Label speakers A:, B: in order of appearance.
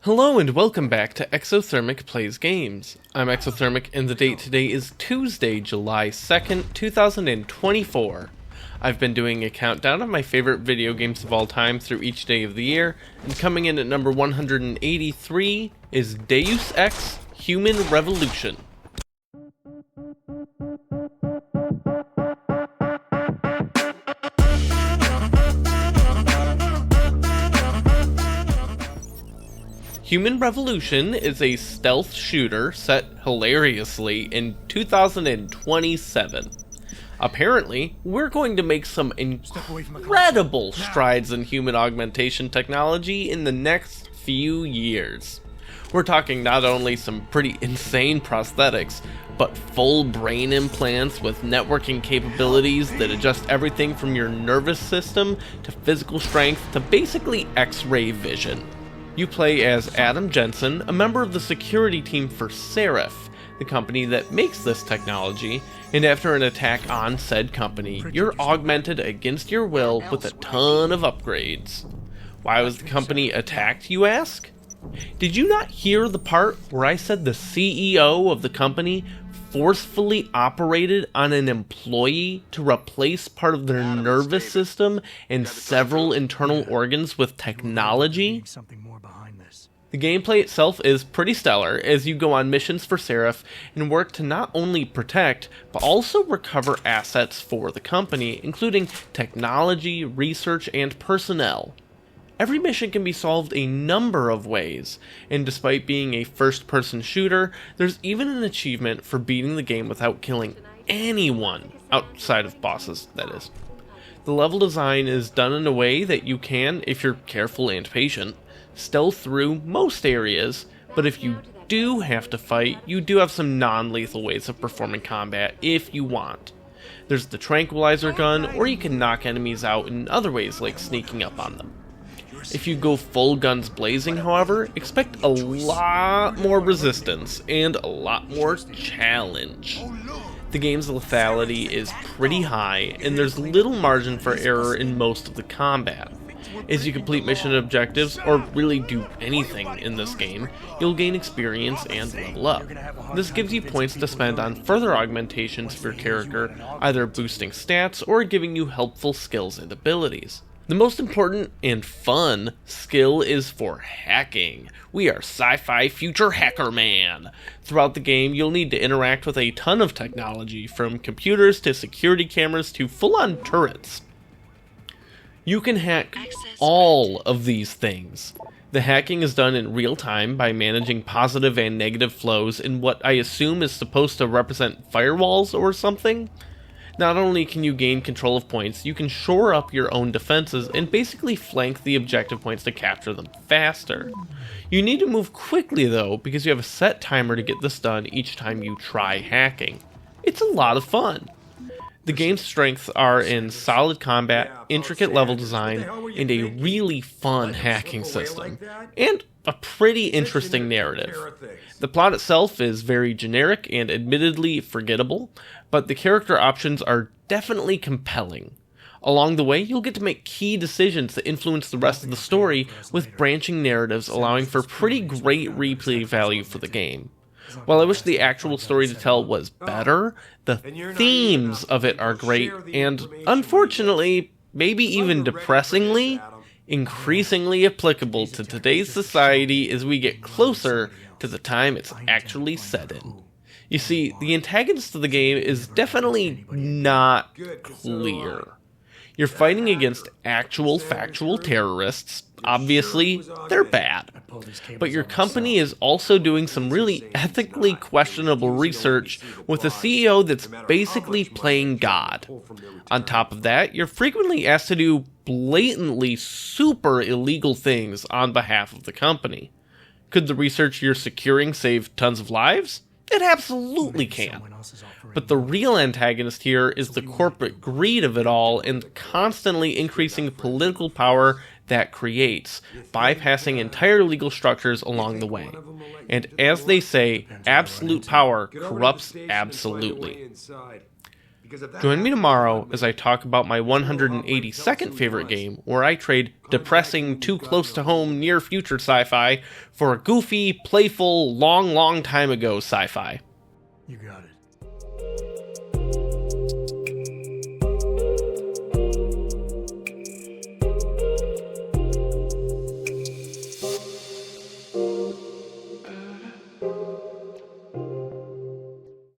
A: Hello and welcome back to Exothermic Plays Games. I'm Exothermic and the date today is Tuesday, July 2nd, 2024. I've been doing a countdown of my favorite video games of all time through each day of the year, and coming in at number 183 is Deus Ex: Human Revolution. Human Revolution is a stealth shooter set hilariously in 2027. Apparently, we're going to make some incredible strides in human augmentation technology in the next few years. We're talking not only some pretty insane prosthetics, but full brain implants with networking capabilities that adjust everything from your nervous system to physical strength to basically X-ray vision. You play as Adam Jensen, a member of the security team for Seraph, the company that makes this technology, and after an attack on said company, you're augmented against your will with a ton of upgrades. Why was the company attacked, you ask? Did you not hear the part where I said the CEO of the company forcefully operated on an employee to replace part of their nervous system and several internal organs with technology? The gameplay itself is pretty stellar as you go on missions for Seraph and work to not only protect, but also recover assets for the company, including technology, research, and personnel. Every mission can be solved a number of ways, and despite being a first-person shooter, there's even an achievement for beating the game without killing anyone, outside of bosses, that is. The level design is done in a way that you can, if you're careful and patient, stealth through most areas, but if you do have to fight, you do have some non-lethal ways of performing combat if you want. There's the tranquilizer gun, or you can knock enemies out in other ways like sneaking up on them. If you go full guns blazing, however, expect a lot more resistance and a lot more challenge. The game's lethality is pretty high, and there's little margin for error in most of the combat. As you complete mission objectives, or really do anything in this game, you'll gain experience and level up. This gives you points to spend on further augmentations for your character, either boosting stats or giving you helpful skills and abilities. The most important and fun skill is for hacking. We are Sci-Fi Future Hacker Man. Throughout the game, you'll need to interact with a ton of technology, from computers to security cameras to full-on turrets. You can hack all of these things. The hacking is done in real time by managing positive and negative flows in what I assume is supposed to represent firewalls or something. Not only can you gain control of points, you can shore up your own defenses and basically flank the objective points to capture them faster. You need to move quickly though, because you have a set timer to get this done each time you try hacking. It's a lot of fun. The game's strengths are in solid combat, intricate level design, and a really fun hacking system, and a pretty interesting narrative. The plot itself is very generic and admittedly forgettable, but the character options are definitely compelling. Along the way, you'll get to make key decisions that influence the rest of the story, with branching narratives allowing for pretty great replay value for the game. While I wish the actual story to tell was better, the themes of it are great, and unfortunately, maybe even depressingly, increasingly applicable to today's society as we get closer to the time it's actually set in. You see, the antagonist of the game is definitely not clear. You're fighting against actual factual terrorists. Obviously, they're bad. But your company is also doing some really ethically questionable research with a CEO that's basically playing God. On top of that, you're frequently asked to do blatantly super illegal things on behalf of the company. Could the research you're securing save tons of lives? It absolutely can. But the real antagonist here is the corporate greed of it all and constantly increasing political power that creates, bypassing entire legal structures along the way. And as they say, absolute power corrupts absolutely. Join me tomorrow as I talk about my 182nd favorite game, where I trade depressing, too close to home, near future sci-fi for a goofy, playful, long time ago sci-fi.
B: You got it.